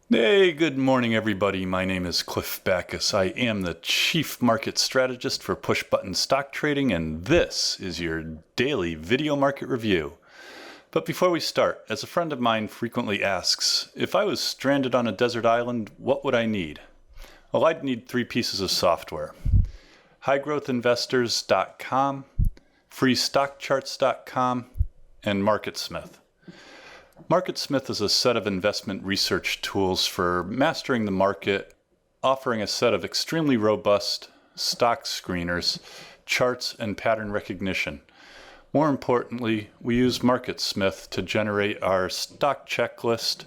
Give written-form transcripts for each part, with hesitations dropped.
Hey, good morning, everybody. My name is Cliff Backus. I am the Chief Market Strategist for Push Button Stock Trading, and this is your daily video market review. But before we start, as a friend of mine frequently asks, if I was stranded on a desert island, what would I need? Well, I'd need three pieces of software: highgrowthinvestors.com, freestockcharts.com, and MarketSmith. MarketSmith is a set of investment research tools for mastering the market, offering a set of extremely robust stock screeners, charts, and pattern recognition. More importantly, we use MarketSmith to generate our stock checklist,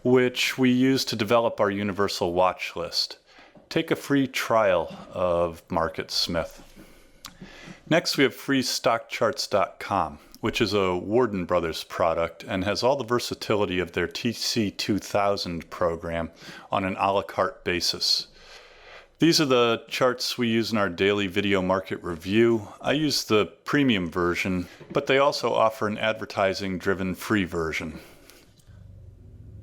which we use to develop our universal watch list. Take a free trial of MarketSmith. Next, we have freestockcharts.com, which is a Warden Brothers product and has all the versatility of their TC2000 program on an a la carte basis. These are the charts we use in our daily video market review. I use the premium version, but they also offer an advertising-driven free version.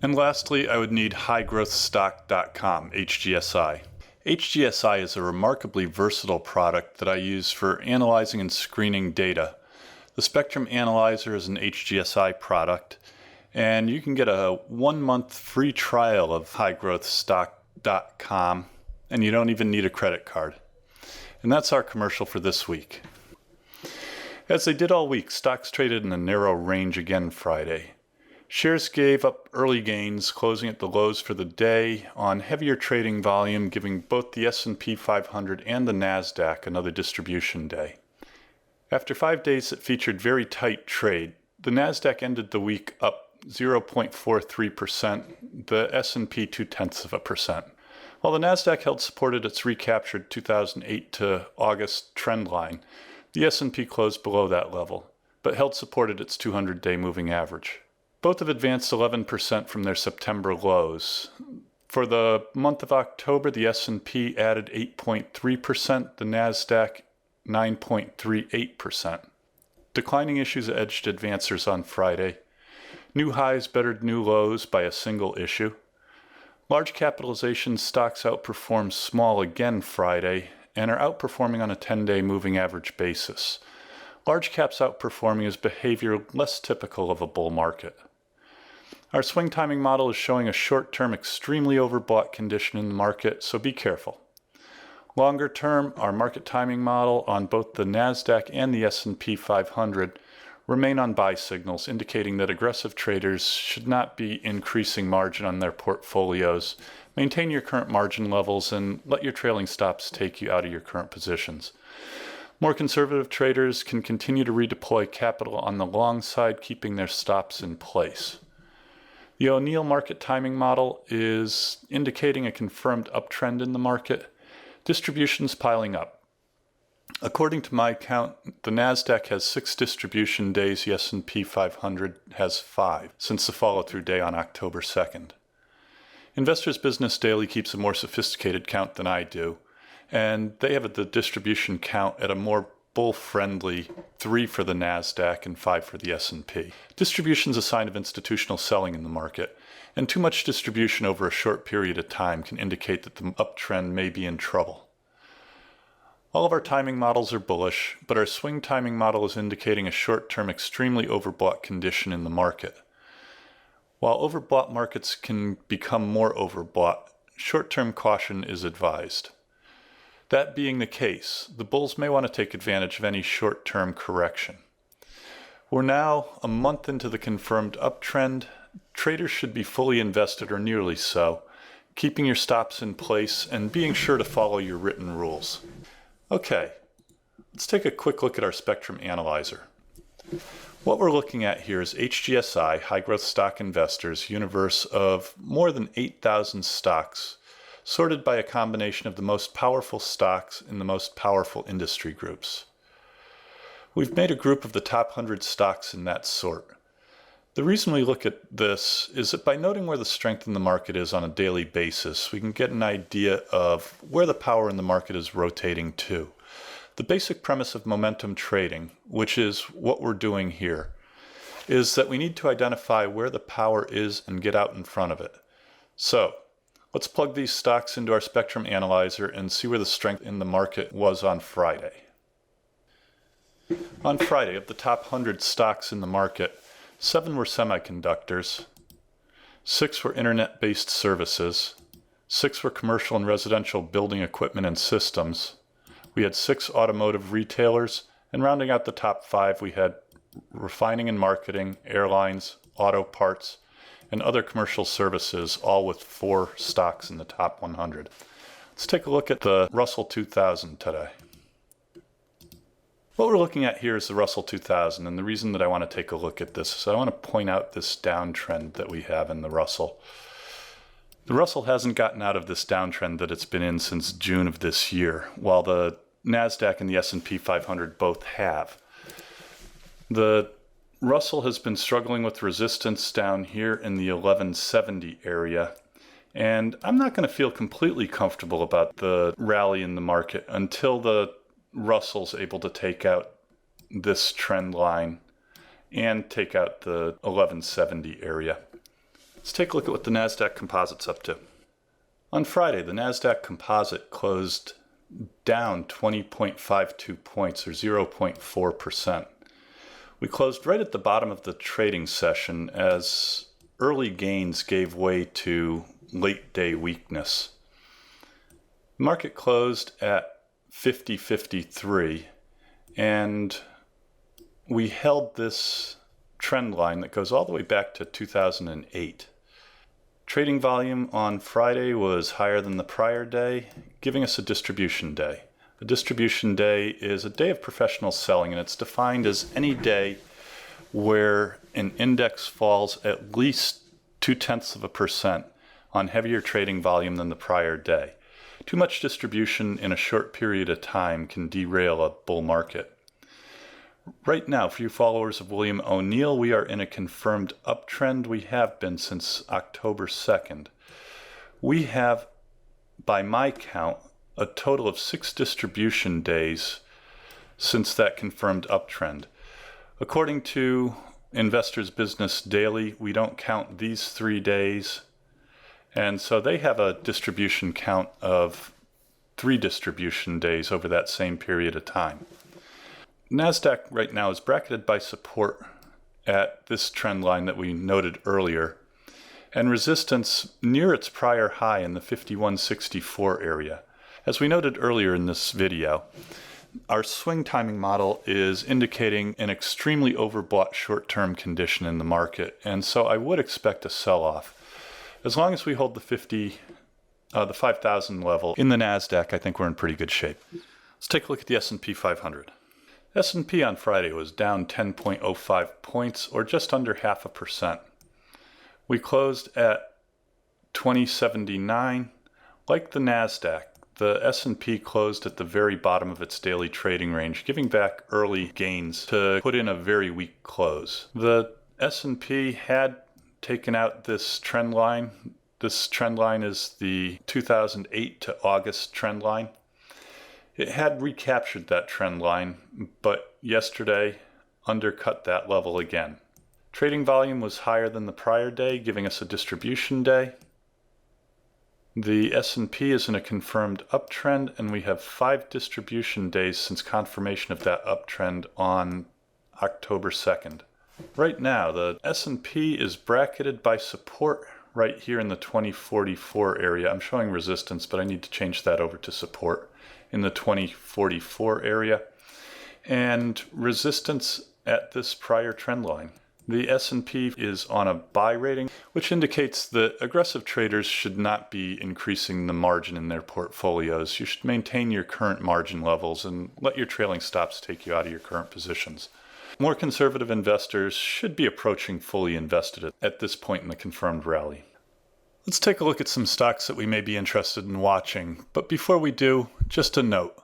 And lastly, I would need highgrowthstock.com, HGSI. HGSI is a remarkably versatile product that I use for analyzing and screening data. The Spectrum Analyzer is an HGSI product, and you can get a 1-month free trial of highgrowthstock.com, and you don't even need a credit card. And that's our commercial for this week. As they did all week, stocks traded in a narrow range again Friday. Shares gave up early gains, closing at the lows for the day on heavier trading volume, giving both the S&P 500 and the Nasdaq another distribution day. After 5 days that featured very tight trade, the Nasdaq ended the week up 0.43%, the S&P 0.2%. While the Nasdaq held support at its recaptured 2008 to August trend line, the S&P closed below that level, but held support at its 200-day moving average. Both have advanced 11% from their September lows. For the month of October, the S&P added 8.3%, the Nasdaq 9.38%. Declining issues edged advancers on Friday. New highs bettered new lows by a single issue. Large capitalization stocks outperformed small again Friday and are outperforming on a 10-day moving average basis. Large caps outperforming is behavior less typical of a bull market. Our swing timing model is showing a short-term extremely overbought condition in the market, so be careful. Longer term, our market timing model on both the Nasdaq and the S&P 500 remain on buy signals, indicating that aggressive traders should not be increasing margin on their portfolios. Maintain your current margin levels and let your trailing stops take you out of your current positions. More conservative traders can continue to redeploy capital on the long side, keeping their stops in place. The O'Neill market timing model is indicating a confirmed uptrend in the market. Distributions piling up. According to my count, the Nasdaq has 6 distribution days, the S&P 500 has 5 since the follow-through day on October 2nd. Investors Business Daily keeps a more sophisticated count than I do, and they have the distribution count at a more bull-friendly 3 for the Nasdaq and 5 for the S&P. Distribution is a sign of institutional selling in the market, and too much distribution over a short period of time can indicate that the uptrend may be in trouble. All of our timing models are bullish, but our swing timing model is indicating a short-term extremely overbought condition in the market. While overbought markets can become more overbought, short-term caution is advised. That being the case, the bulls may want to take advantage of any short-term correction. We're now a month into the confirmed uptrend. Traders should be fully invested or nearly so, keeping your stops in place and being sure to follow your written rules. Okay, let's take a quick look at our Spectrum Analyzer. What we're looking at here is HGSI, High Growth Stock Investors, universe of more than 8,000 stocks, sorted by a combination of the most powerful stocks in the most powerful industry groups. We've made a group of the top 100 stocks in that sort. The reason we look at this is that by noting where the strength in the market is on a daily basis, we can get an idea of where the power in the market is rotating to. The basic premise of momentum trading, which is what we're doing here, is that we need to identify where the power is and get out in front of it. So let's plug these stocks into our spectrum analyzer and see where the strength in the market was on Friday. On Friday, of the top 100 stocks in the market, 7 were semiconductors, 6 were internet-based services, 6 were commercial and residential building equipment and systems. We had 6 automotive retailers, and rounding out the top 5, we had refining and marketing, airlines, auto parts, and other commercial services, all with 4 stocks in the top 100. Let's take a look at the Russell 2000 today. What we're looking at here is the Russell 2000, and the reason that I want to take a look at this is I want to point out this downtrend that we have in the Russell. The Russell hasn't gotten out of this downtrend that it's been in since June of this year, while the Nasdaq and the S&P 500 both have. The Russell has been struggling with resistance down here in the 1170 area, and I'm not going to feel completely comfortable about the rally in the market until the Russell's able to take out this trend line and take out the 1170 area. Let's take a look at what the Nasdaq Composite's up to. On Friday, the Nasdaq Composite closed down 20.52 points, or 0.4%. We closed right at the bottom of the trading session as early gains gave way to late day weakness. The market closed at 50.53, and we held this trend line that goes all the way back to 2008. Trading volume on Friday was higher than the prior day, giving us a distribution day. A distribution day is a day of professional selling, and it's defined as any day where an index falls at least 0.2% on heavier trading volume than the prior day. Too much distribution in a short period of time can derail a bull market. Right now, for you followers of William O'Neill, we are in a confirmed uptrend. We have been since October 2nd. We have, by my count, a total of 6 distribution days since that confirmed uptrend. According to Investors Business Daily, we don't count these 3 days. And so they have a distribution count of 3 distribution days over that same period of time. Nasdaq right now is bracketed by support at this trend line that we noted earlier, and resistance near its prior high in the 51.64 area. As we noted earlier in this video, our swing timing model is indicating an extremely overbought short-term condition in the market, and so I would expect a sell-off. As long as we hold the 5,000 level in the Nasdaq, I think we're in pretty good shape. Let's take a look at the S&P 500. S&P on Friday was down 10.05 points, or just under 0.5%. We closed at 2079. Like the Nasdaq, the S&P closed at the very bottom of its daily trading range, giving back early gains to put in a very weak close. The S&P had taken out this trend line. This trend line is the 2008 to August trend line. It had recaptured that trend line, but yesterday undercut that level again. Trading volume was higher than the prior day, giving us a distribution day. The S&P is in a confirmed uptrend, and we have 5 distribution days since confirmation of that uptrend on October 2nd. Right now, the S&P is bracketed by support right here in the 2044 area. I'm showing resistance, but I need to change that over to support in the 2044 area. And resistance at this prior trend line. The S&P is on a buy rating, which indicates that aggressive traders should not be increasing the margin in their portfolios. You should maintain your current margin levels and let your trailing stops take you out of your current positions. More conservative investors should be approaching fully invested at this point in the confirmed rally. Let's take a look at some stocks that we may be interested in watching. But before we do, just a note.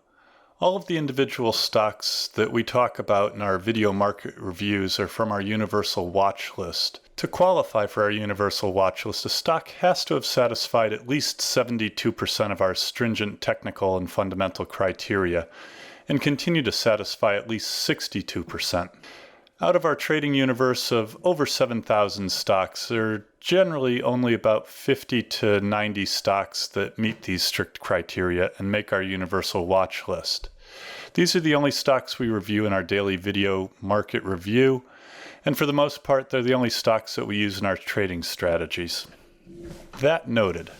All of the individual stocks that we talk about in our video market reviews are from our universal watch list. To qualify for our universal watch list, a stock has to have satisfied at least 72% of our stringent technical and fundamental criteria and continue to satisfy at least 62%. Out of our trading universe of over 7,000 stocks, there are generally only about 50 to 90 stocks that meet these strict criteria and make our universal watch list. These are the only stocks we review in our daily video market review, and for the most part, they're the only stocks that we use in our trading strategies. That noted,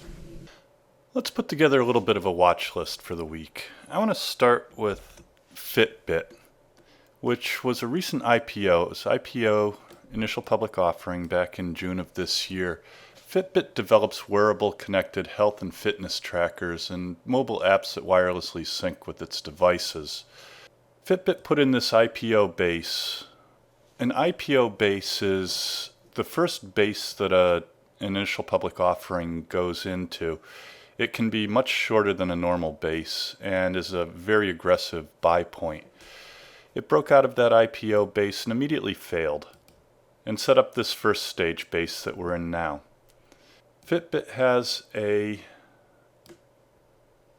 let's put together a little bit of a watch list for the week. I want to start with Fitbit, which was a recent IPO. It was IPO, initial public offering, back in June of this year. Fitbit develops wearable connected health and fitness trackers and mobile apps that wirelessly sync with its devices. Fitbit put in this IPO base. An IPO base is the first base that an initial public offering goes into. It can be much shorter than a normal base and is a very aggressive buy point. It broke out of that IPO base and immediately failed and set up this first stage base that we're in now. Fitbit has a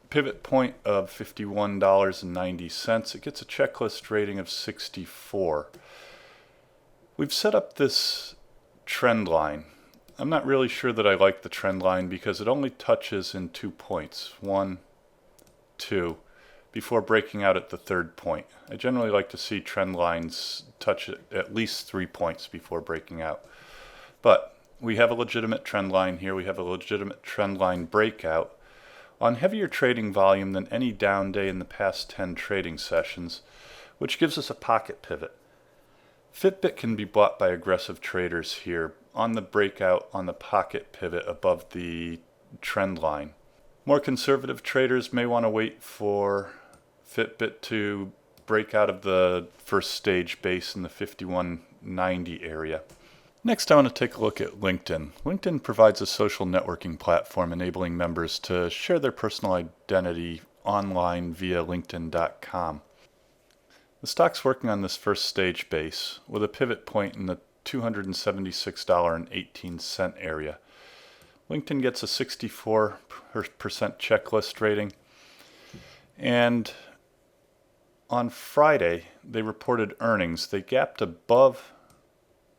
pivot point of $51.90. It gets a checklist rating of 64. We've set up this trend line. I'm not really sure that I like the trend line because it only touches in 2 points, 1, 2, before breaking out at the third point. I generally like to see trend lines touch at least 3 points before breaking out. But we have a legitimate trend line here. We have a legitimate trend line breakout on heavier trading volume than any down day in the past 10 trading sessions, which gives us a pocket pivot. Fitbit can be bought by aggressive traders here on the breakout on the pocket pivot above the trend line. More conservative traders may want to wait for Fitbit to break out of the first stage base in the 51.90 area. Next, I want to take a look at LinkedIn. LinkedIn provides a social networking platform enabling members to share their personal identity online via LinkedIn.com. The stock's working on this first stage base with a pivot point in the $276.18 area. LinkedIn gets a 64% checklist rating, and on Friday they reported earnings. They gapped above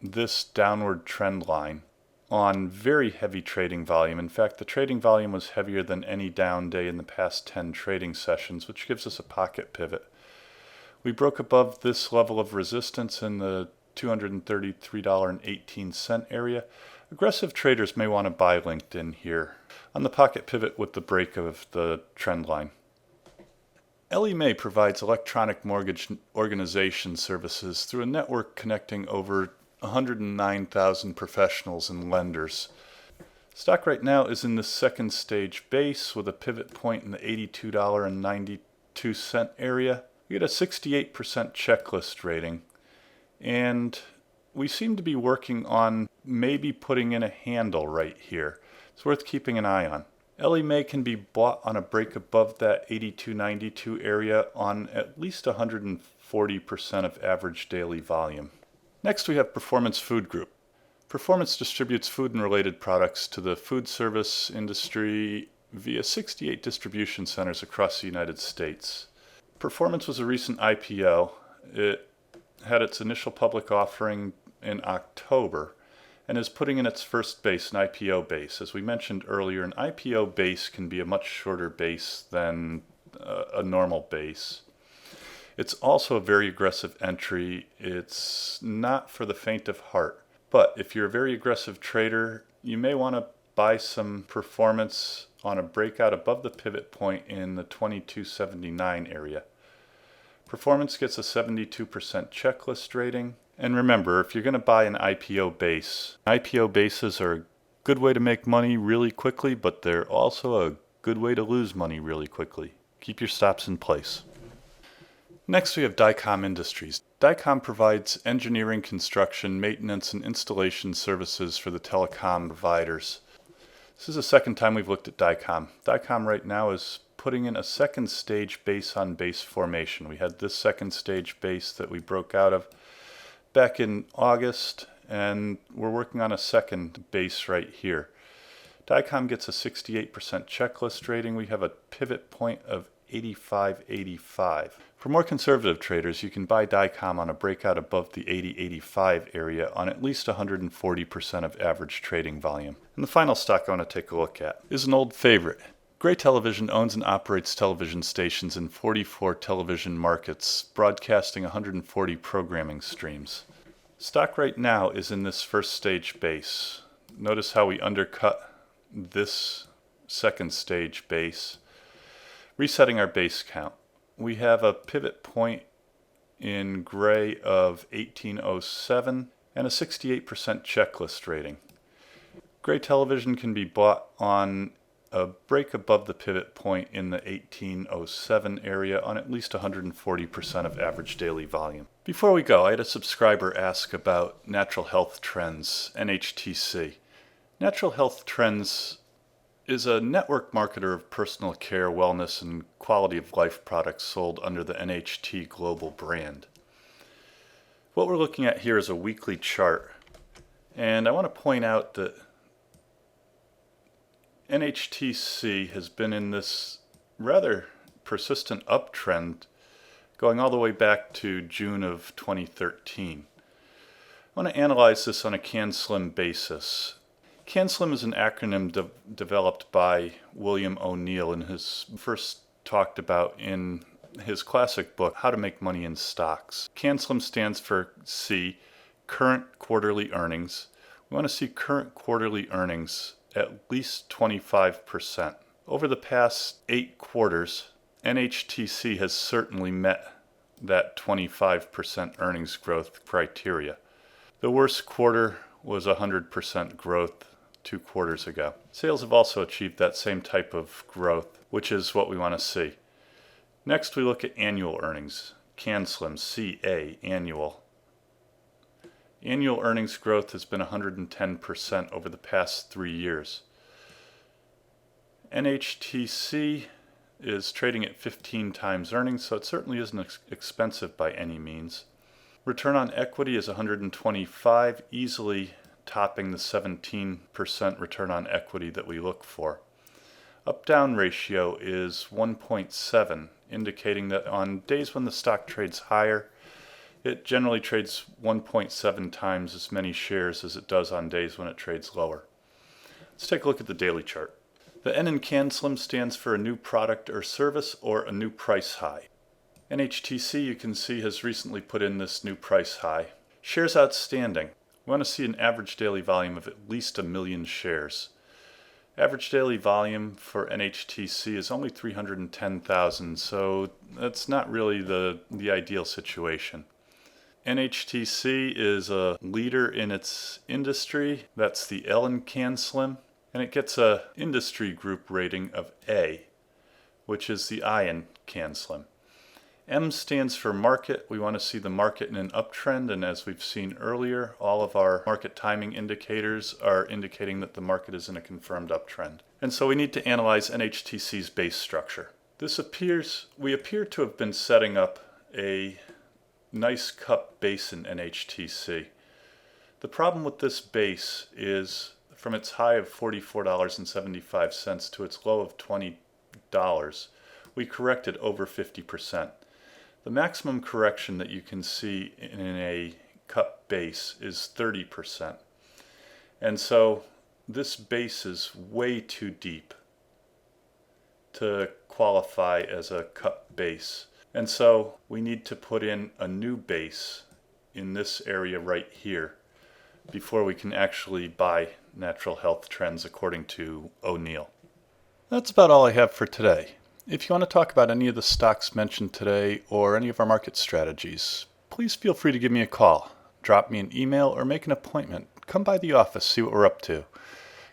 this downward trend line on very heavy trading volume. In fact, the trading volume was heavier than any down day in the past 10 trading sessions, which gives us a pocket pivot. We broke above this level of resistance in the $233.18 area. Aggressive traders may want to buy LinkedIn here on the pocket pivot with the break of the trend line. Ellie Mae provides electronic mortgage organization services through a network connecting over 109,000 professionals and lenders. Stock right now is in the second stage base with a pivot point in the $82.92 area. We get a 68% checklist rating, and we seem to be working on maybe putting in a handle right here. It's worth keeping an eye on. Ellie Mae can be bought on a break above that 82.92 area on at least 140% of average daily volume. Next, we have Performance Food Group. Performance distributes food and related products to the food service industry via 68 distribution centers across the United States. Performance was a recent IPO. It had its initial public offering in October and is putting in its first base, an IPO base. As we mentioned earlier, an IPO base can be a much shorter base than a normal base. It's also a very aggressive entry. It's not for the faint of heart. But if you're a very aggressive trader, you may want to buy some performance on a breakout above the pivot point in the 22.79 area. Performance gets a 72% checklist rating. And remember, if you're going to buy an IPO base, IPO bases are a good way to make money really quickly, but they're also a good way to lose money really quickly. Keep your stops in place. Next, we have Dicom Industries. Dicom provides engineering, construction, maintenance, and installation services for the telecom providers. This is the second time we've looked at Dicom. Dicom right now is putting in a second stage base on base formation. We had this second stage base that we broke out of back in August, and we're working on a second base right here. Dicom gets a 68% checklist rating. We have a pivot point of 85.85. For more conservative traders, you can buy Dicom on a breakout above the 80.85 area on at least 140% of average trading volume. And the final stock I want to take a look at is an old favorite. Gray Television owns and operates television stations in 44 television markets, broadcasting 140 programming streams. Stock right now is in this first stage base. Notice how we undercut this second stage base, resetting our base count. We have a pivot point in gray of 1807 and a 68% checklist rating. Gray Television can be bought on a break above the pivot point in the 1807 area on at least 140% of average daily volume. Before we go, I had a subscriber ask about Natural Health Trends, NHTC. Natural Health Trends is a network marketer of personal care, wellness, and quality of life products sold under the NHT Global brand. What we're looking at here is a weekly chart, and I want to point out that NHTC has been in this rather persistent uptrend going all the way back to June of 2013. I want to analyze this on a CAN-SLIM basis. CAN-SLIM is an acronym developed by William O'Neill and his first talked about in his classic book, How to Make Money in Stocks. CAN-SLIM stands for C, current quarterly earnings. We want to see current quarterly earnings at least 25%. Over the past 8 quarters, NHTC has certainly met that 25% earnings growth criteria. The worst quarter was 100% growth 2 quarters ago. Sales have also achieved that same type of growth, which is what we want to see. Next, we look at annual earnings. CAN-SLIM, CA, annual. Annual earnings growth has been 110% over the past 3 years. NHTC is trading at 15 times earnings, so it certainly isn't expensive by any means. Return on equity is 125, easily topping the 17% return on equity that we look for. Up-down ratio is 1.7, indicating that on days when the stock trades higher, it generally trades 1.7 times as many shares as it does on days when it trades lower. Let's take a look at the daily chart. The N in CAN-SLIM stands for a new product or service or a new price high. NHTC, you can see, has recently put in this new price high. Shares outstanding. We want to see an average daily volume of at least 1 million shares. Average daily volume for NHTC is only 310,000, so that's not really the ideal situation. NHTC is a leader in its industry. That's the L in CAN-SLIM, and it gets a industry group rating of A, which is the I in CAN-SLIM. M stands for market. We want to see the market in an uptrend, and as we've seen earlier, all of our market timing indicators are indicating that the market is in a confirmed uptrend. And so we need to analyze NHTC's base structure. We appear to have been setting up a nice cup base in NHTC. The problem with this base is from its high of $44.75 to its low of $20, we corrected over 50%. The maximum correction that you can see in a cup base is 30%. And so this base is way too deep to qualify as a cup base. And so we need to put in a new base in this area right here before we can actually buy Natural Health Trends according to O'Neill. That's about all I have for today. If you want to talk about any of the stocks mentioned today or any of our market strategies, please feel free to give me a call, drop me an email, or make an appointment. Come by the office, see what we're up to.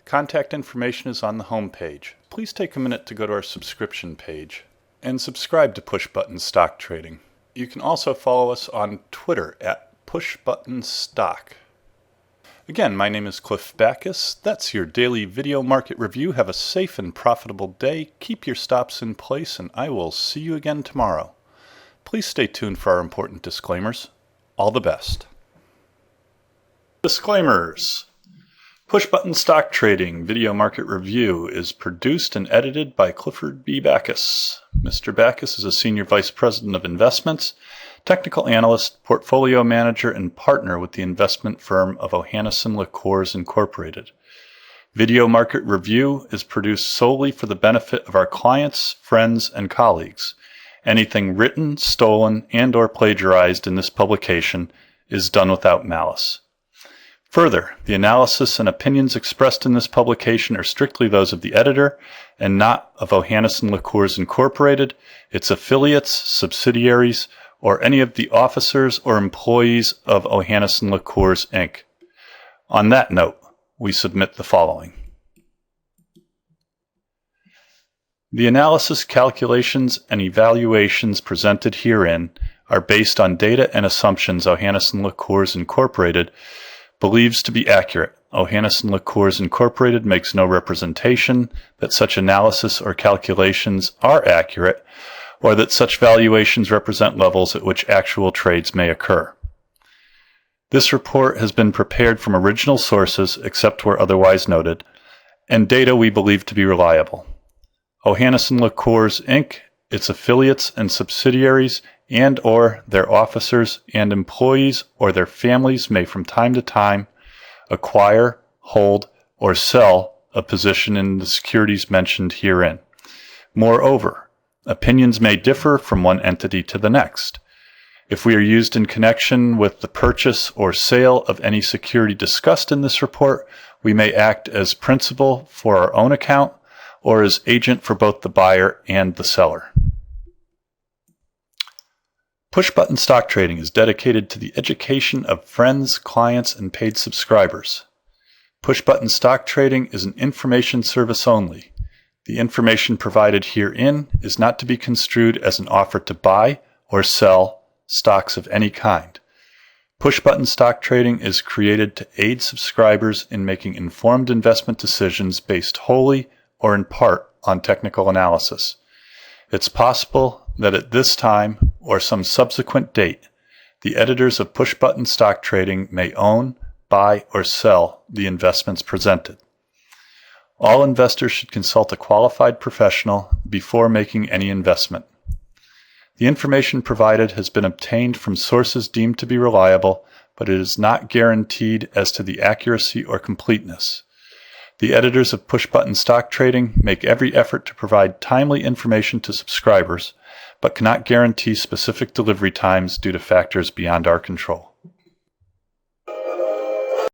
Contact information is on the home page. Please take a minute to go to our subscription page and subscribe to Push Button Stock Trading. You can also follow us on Twitter at PushButtonStock. Again, my name is Cliff Backus. That's your daily video market review. Have a safe and profitable day. Keep your stops in place, and I will see you again tomorrow. Please stay tuned for our important disclaimers. All the best. Disclaimers. Push Button Stock Trading Video Market Review is produced and edited by Clifford B. Backus. Mr. Backus is a Senior Vice President of Investments, Technical Analyst, Portfolio Manager, and Partner with the investment firm of Ohanneson Liqueurs Incorporated. Video Market Review is produced solely for the benefit of our clients, friends, and colleagues. Anything written, stolen, and/or plagiarized in this publication is done without malice. Further, the analysis and opinions expressed in this publication are strictly those of the editor and not of Ohanneson Liqueurs Incorporated, its affiliates, subsidiaries, or any of the officers or employees of Ohanneson Liqueurs, Inc. On that note, we submit the following. The analysis, calculations, and evaluations presented herein are based on data and assumptions Ohanneson Liqueurs Incorporated believes to be accurate. Ohanneson Liqueurs Incorporated makes no representation that such analysis or calculations are accurate or that such valuations represent levels at which actual trades may occur. This report has been prepared from original sources, except where otherwise noted, and data we believe to be reliable. Ohanneson Liqueurs, Inc., its affiliates and subsidiaries, and/or their officers and employees or their families may from time to time acquire, hold, or sell a position in the securities mentioned herein. Moreover, opinions may differ from one entity to the next. If we are used in connection with the purchase or sale of any security discussed in this report, we may act as principal for our own account or as agent for both the buyer and the seller. Push-button stock trading is dedicated to the education of friends, clients, and paid subscribers. Push-button stock trading is an information service only. The information provided herein is not to be construed as an offer to buy or sell stocks of any kind. Push-button stock trading is created to aid subscribers in making informed investment decisions based wholly or in part on technical analysis. It's possible that at this time or some subsequent date, the editors of push-button stock trading may own, buy, or sell the investments presented. All investors should consult a qualified professional before making any investment. The information provided has been obtained from sources deemed to be reliable, but it is not guaranteed as to the accuracy or completeness. The editors of push-button stock trading make every effort to provide timely information to subscribers, but cannot guarantee specific delivery times due to factors beyond our control.